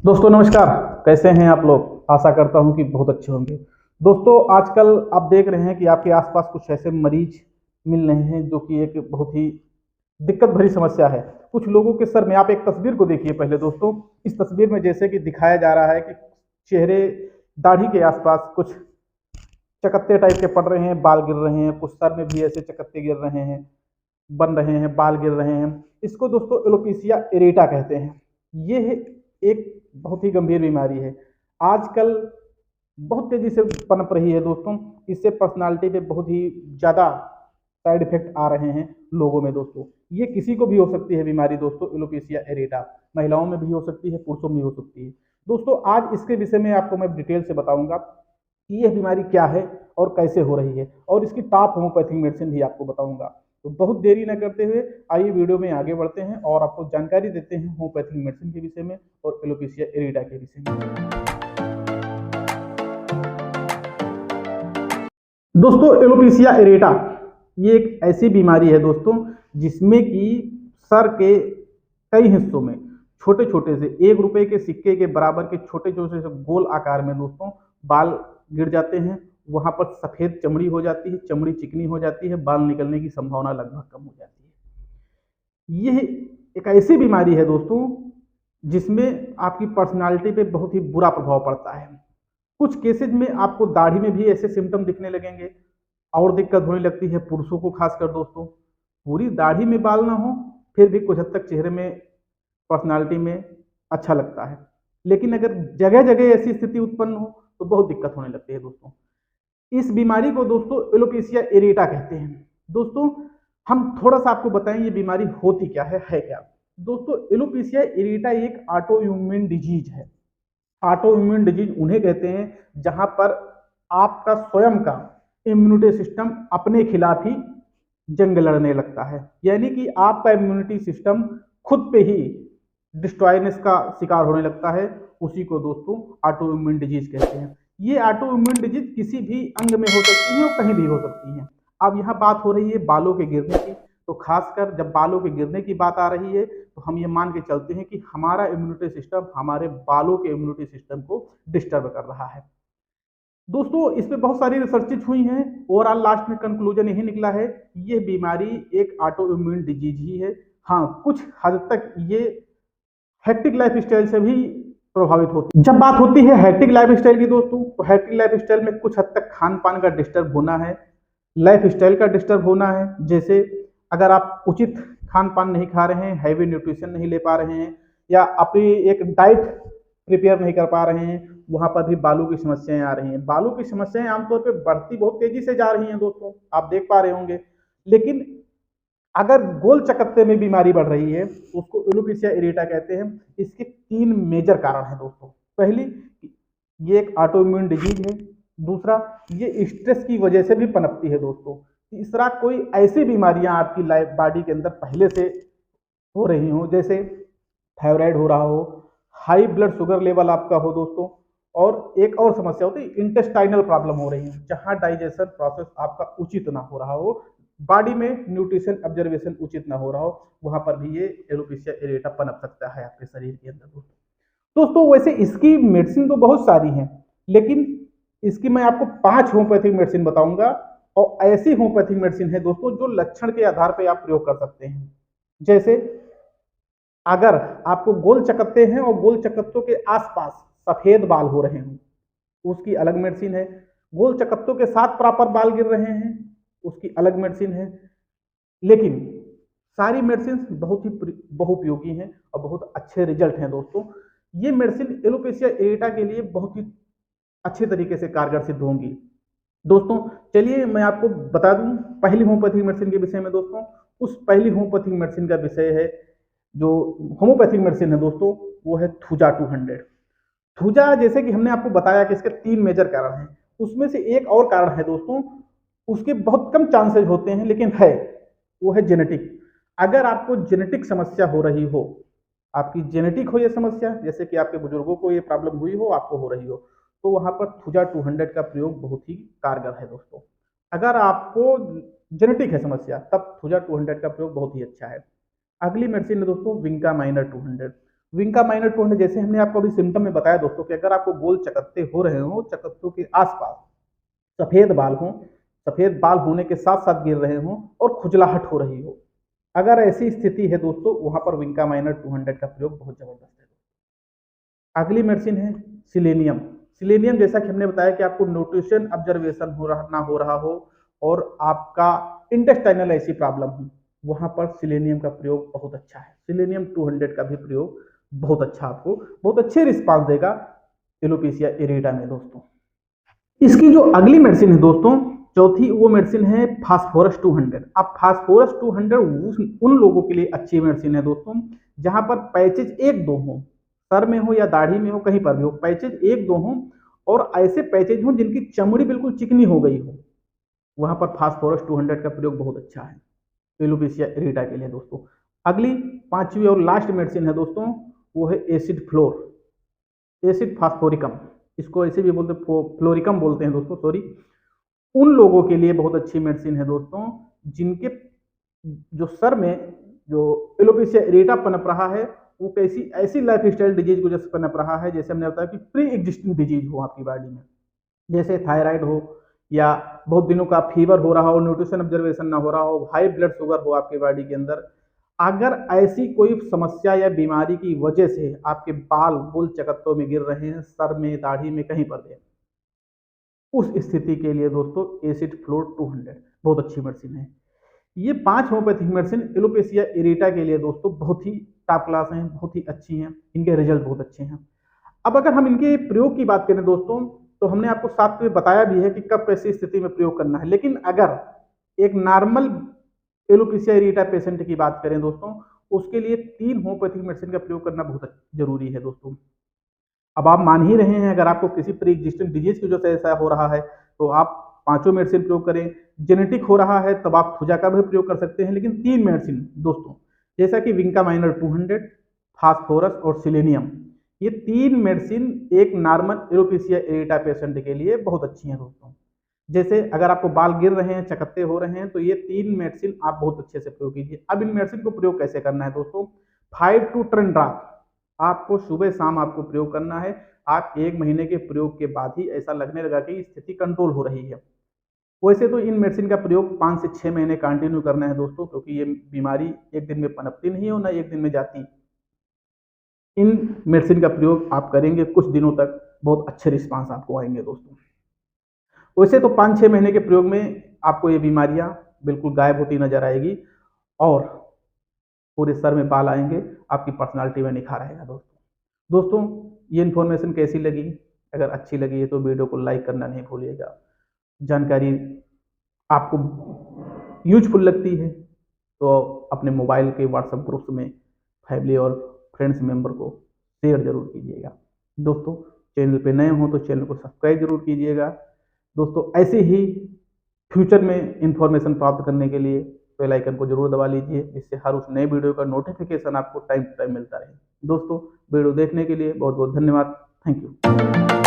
दोस्तों नमस्कार। कैसे हैं आप लोग? आशा करता हूं कि बहुत अच्छे होंगे। दोस्तों आजकल आप देख रहे हैं कि आपके आसपास कुछ ऐसे मरीज मिल रहे हैं जो कि एक बहुत ही दिक्कत भरी समस्या है। कुछ लोगों के सर में, आप एक तस्वीर को देखिए पहले दोस्तों। इस तस्वीर में जैसे कि दिखाया जा रहा है कि चेहरे, दाढ़ी के आसपास कुछ चकत्ते टाइप के पड़ रहे हैं, बाल गिर रहे हैं, कुछ सर में भी ऐसे चकत्ते गिर रहे हैं, बन रहे हैं, बाल गिर रहे हैं। इसको दोस्तों एलोपेशिया एरेटा कहते हैं। ये एक बहुत ही गंभीर बीमारी है। आजकल बहुत तेजी से पनप रही है दोस्तों। इससे पर्सनालिटी पे बहुत ही ज़्यादा साइड इफेक्ट आ रहे हैं लोगों में दोस्तों। ये किसी को भी हो सकती है बीमारी दोस्तों, एलोपेशिया एरेटा। महिलाओं में भी हो सकती है, पुरुषों में भी हो सकती है दोस्तों। आज इसके विषय में आपको मैं डिटेल से बताऊंगा कि यह बीमारी क्या है और कैसे हो रही है, और इसकी टॉप होम्योपैथिक मेडिसिन भी आपको बताऊंगा। तो बहुत देरी न करते हुए आइए वीडियो में आगे बढ़ते हैं और आपको जानकारी देते हैं होम्योपैथिक मेडिसिन के विषय में और एलोपेशिया एरेटा के विषय में। दोस्तों एलोपेशिया एरेटा ये एक ऐसी बीमारी है दोस्तों जिसमें कि सर के कई हिस्सों में छोटे छोटे से 1 रुपए के सिक्के के बराबर के छोटे छोटे से गोल आकार में दोस्तों बाल गिर जाते हैं। वहां पर सफेद चमड़ी हो जाती है, चमड़ी चिकनी हो जाती है, बाल निकलने की संभावना लगभग कम हो जाती है। यह एक ऐसी बीमारी है दोस्तों जिसमें आपकी पर्सनालिटी पे बहुत ही बुरा प्रभाव पड़ता है। कुछ केसेज में आपको दाढ़ी में भी ऐसे सिम्टम दिखने लगेंगे और दिक्कत होने लगती है पुरुषों को खासकर दोस्तों। पूरी दाढ़ी में बाल ना हो फिर भी कुछ हद तक चेहरे में, पर्सनालिटी में अच्छा लगता है, लेकिन अगर जगह जगह ऐसी स्थिति उत्पन्न हो तो बहुत दिक्कत होने लगती है दोस्तों। इस बीमारी को दोस्तों एलोपेशिया एरेटा कहते हैं। दोस्तों हम थोड़ा सा आपको बताएं ये बीमारी होती क्या है क्या। दोस्तों एलोपेशिया एरेटा एक ऑटो इम्यून डिजीज है। ऑटो इम्यून डिजीज उन्हें कहते हैं जहां पर आपका स्वयं का इम्यूनिटी सिस्टम अपने खिलाफ ही जंग लड़ने लगता है, यानी कि आपका इम्यूनिटी सिस्टम खुद पे ही डिस्ट्रॉयनेस का शिकार होने लगता है। उसी को दोस्तों ऑटो इम्यून डिजीज कहते हैं। ये ऑटो इम्यून डिजीज किसी भी अंग में हो सकती है और कहीं भी हो सकती है। अब यहाँ बात हो रही है बालों के गिरने की, तो खासकर जब बालों के गिरने की बात आ रही है तो हम ये मान के चलते हैं कि हमारा इम्यूनिटी सिस्टम हमारे बालों के इम्यूनिटी सिस्टम को डिस्टर्ब कर रहा है दोस्तों। इस पे बहुत सारी रिसर्चेज हुई हैं, ओवरऑल लास्ट में कंक्लूजन यही निकला है ये बीमारी एक ऑटो इम्यून डिजीज ही है। हाँ, कुछ हद तक ये हेक्टिक लाइफ स्टाइल से भी प्रभावित होती है। जब बात होती है हेक्टिक लाइफ स्टाइल की दोस्तों, तो हेक्टिक लाइफ स्टाइल में कुछ हद तक खान पान का डिस्टर्ब होना है, लाइफ स्टाइल का डिस्टर्ब होना है। जैसे अगर आप उचित खान पान नहीं खा रहे हैं, हैवी न्यूट्रिशन नहीं ले पा रहे हैं, या अपनी एक डाइट प्रिपेयर नहीं कर पा रहे हैं, वहां पर भी बालों की समस्याएं आ रही हैं। बालों की समस्याएं आमतौर पर बढ़ती बहुत तेजी से जा रही हैं दोस्तों, आप देख पा रहे होंगे। लेकिन अगर गोल चकत्ते में बीमारी बढ़ रही है तो उसको एलोपेशिया एरेटा कहते हैं। इसके 3 मेजर कारण हैं दोस्तों। पहली, ये एक ऑटो इम्यून डिजीज है। दूसरा, ये स्ट्रेस की वजह से भी पनपती है दोस्तों। तीसरा, कोई ऐसी बीमारियां आपकी लाइफ बॉडी के अंदर पहले से हो रही हो, जैसे थायराइड हो रहा हो, हाई ब्लड शुगर लेवल आपका हो दोस्तों, और एक और समस्या होती है इंटेस्टाइनल प्रॉब्लम हो रही है, जहां डाइजेशन प्रोसेस आपका उचित ना हो रहा हो, बॉडी में न्यूट्रिशन ऑब्जर्वेशन उचित ना हो रहा हो, वहां पर भी ये एलोपेशिया एरेटा पनप सकता है आपके शरीर के अंदर दोस्तों। वैसे इसकी मेडिसिन तो बहुत सारी हैं, लेकिन इसकी मैं आपको 5 होम्योपैथिक मेडिसिन बताऊंगा। और ऐसी होम्योपैथिक मेडिसिन है दोस्तों जो लक्षण के आधार पर आप प्रयोग कर सकते हैं। जैसे अगर आपको गोल चकत्ते हैं और गोल चकत्तों के आसपास सफेद बाल हो रहे हैं, उसकी अलग मेडिसिन है। गोल चकत्तों के साथ प्रॉपर बाल गिर रहे हैं, उसकी अलग मेडिसिन है। लेकिन सारी मेडिसिन बहुत ही बहुपयोगी हैं और बहुत अच्छे रिजल्ट हैं दोस्तों। ये मेडिसिन एलोपेशिया एरेटा के लिए बहुत ही अच्छे तरीके से कारगर सिद्ध होंगी दोस्तों। चलिए मैं आपको बता दूं पहली होम्योपैथिक मेडिसिन के विषय में दोस्तों। उस पहली होम्योपैथिक मेडिसिन का विषय है, जो होम्योपैथिक मेडिसिन है दोस्तों, वो है थूजा 200। थूजा, जैसे कि हमने आपको बताया कि इसके 3 मेजर कारण हैं, उसमें से एक और कारण है दोस्तों, उसके बहुत कम चांसेस होते हैं लेकिन है, वो है जेनेटिक। अगर आपको जेनेटिक समस्या हो रही हो, आपकी जेनेटिक हो ये समस्या, जैसे कि आपके बुजुर्गों को ये प्रॉब्लम हुई हो, आपको हो रही हो, तो वहां पर थूजा 200 का प्रयोग बहुत ही कारगर है दोस्तों। अगर आपको जेनेटिक है समस्या, तब थूजा 200 का प्रयोग बहुत ही अच्छा है। अगली मेडिसिन है दोस्तों विंका माइनर 200। विंका माइनर 200 जैसे हमने आपको अभी सिम्टम में बताया दोस्तों कि अगर आपको गोल चकत्ते हो रहे हो, चकत्तों के आसपास सफेद बाल हो, सफेद बाल होने के साथ साथ गिर रहे हो और खुजलाहट हो रही हो, अगर ऐसी स्थिति है दोस्तों, वहां पर विंका माइनर 200 का प्रयोग बहुत जबरदस्त है। अगली मेडिसिन है सिलेनियम। सिलेनियम जैसा कि हमने बताया कि आपको न्यूट्रिशन ऑब्जर्वेशन हो रहा ना हो रहा हो और आपका इंटेस्टाइनल ऐसी प्रॉब्लम हो, वहां पर सिलेनियम का प्रयोग बहुत अच्छा है। सिलेनियम 200 का भी प्रयोग बहुत अच्छा, आपको बहुत अच्छे रिस्पांस देगा एलोपेशिया एरिटा में दोस्तों। इसकी जो अगली मेडिसिन है दोस्तों, चौथी, वो मेडिसिन है फास्फोरस 200। अब फास्फोरस 200 उन लोगों के लिए अच्छी मेडिसिन है दोस्तों जहां पर पैचेज एक दो हो, सर में हो या दाढ़ी में हो, कहीं पर भी हो, पैचेज एक दो हो और ऐसे पैचेज हो जिनकी चमड़ी बिल्कुल चिकनी हो गई हो, वहां पर फास्फोरस 200 का प्रयोग बहुत अच्छा है एलोपेशिया एरिटा के लिए दोस्तों। अगली पांचवी और लास्ट मेडिसिन है दोस्तों, वो है एसिड फ्लोर, एसिड फास्फोरिकम, इसको ऐसे भी बोलते फ्लोरिकम बोलते हैं दोस्तों, सॉरी। उन लोगों के लिए बहुत अच्छी मेडिसिन है दोस्तों जिनके जो सर में जो एलोपेशिया एरिटा पनप रहा है, वो कैसी ऐसी लाइफ स्टाइल डिजीज की वजह से पनप रहा है, जैसे हमने बताया कि प्री एग्जिस्टिंग डिजीज हो आपकी बॉडी में, जैसे थायराइड हो या बहुत दिनों का फीवर हो रहा हो, न्यूट्रिशन ऑब्जर्वेशन ना हो रहा हो, हाई ब्लड शुगर हो आपके बॉडी के अंदर। अगर ऐसी कोई समस्या या बीमारी की वजह से आपके बाल गोल चकत्तों में गिर रहे हैं, सर में, दाढ़ी में, कहीं पर भी, उस स्थिति के लिए दोस्तों एसिड फ्लोर 200 बहुत अच्छी मेडिसिन है। ये 5 होम्योपैथिक मेडिसिन एलोपेशिया एरिटा के लिए दोस्तों बहुत ही टॉप क्लास हैं, बहुत ही अच्छी हैं, इनके रिजल्ट बहुत अच्छे हैं। अब अगर हम इनके प्रयोग की बात करें दोस्तों, तो हमने आपको साथ में बताया भी है कि कब कैसी स्थिति में प्रयोग करना है, लेकिन अगर एक नॉर्मल एलोपेशिया एरिटा पेशेंट की बात करें दोस्तों, उसके लिए 3 होम्योपैथिक मेडिसिन का प्रयोग करना बहुत जरूरी है दोस्तों। अब आप मान ही रहे हैं, अगर आपको किसी प्री एग्जिस्टिंग डिजीज की वजह से ऐसा हो रहा है तो आप 5 मेडिसिन प्रयोग करें। जेनेटिक हो रहा है तब आप थुजा का भी प्रयोग कर सकते हैं, लेकिन 3 मेडिसिन दोस्तों, जैसा कि विंका माइनर 200, फास्फोरस और सिलेनियम, ये 3 मेडिसिन एक नॉर्मल एलोपेशिया एरिटा पेशेंट के लिए बहुत अच्छी हैं दोस्तों। जैसे अगर आपको बाल गिर रहे हैं, चकत्ते हो रहे हैं, तो ये 3 मेडिसिन आप बहुत अच्छे से प्रयोग कीजिए। अब इन मेडिसिन को प्रयोग कैसे करना है दोस्तों, 5 to 10 ड्रॉप आपको सुबह शाम आपको प्रयोग करना है। आप 1 महीने के प्रयोग के बाद ही ऐसा लगने लगा कि स्थिति कंट्रोल हो रही है। वैसे तो इन मेडिसिन का प्रयोग 5 से 6 महीने कंटिन्यू करना है दोस्तों, क्योंकि ये बीमारी एक दिन में पनपती नहीं है और ना एक दिन में जाती। इन मेडिसिन का प्रयोग आप करेंगे कुछ दिनों तक, बहुत अच्छे रिस्पांस आपको आएंगे दोस्तों। वैसे तो 5-6 महीने के प्रयोग में आपको ये बीमारियां बिल्कुल गायब होती नजर आएगी और पूरे सर में बाल आएंगे, आपकी पर्सनालिटी में निखार आएगा दोस्तों। ये इन्फॉर्मेशन कैसी लगी? अगर अच्छी लगी है तो वीडियो को लाइक करना नहीं भूलिएगा। जानकारी आपको यूजफुल लगती है तो अपने मोबाइल के व्हाट्सएप ग्रुप्स में फैमिली और फ्रेंड्स मेंबर को शेयर जरूर कीजिएगा दोस्तों। चैनल पे नए हो तो चैनल को सब्सक्राइब जरूर कीजिएगा दोस्तों। ऐसे ही फ्यूचर में इंफॉर्मेशन प्राप्त करने के लिए बेल आइकन को जरूर दबा लीजिए, जिससे हर उस नए वीडियो का नोटिफिकेशन आपको टाइम टू टाइम मिलता रहे दोस्तों। वीडियो देखने के लिए बहुत बहुत धन्यवाद। Thank you.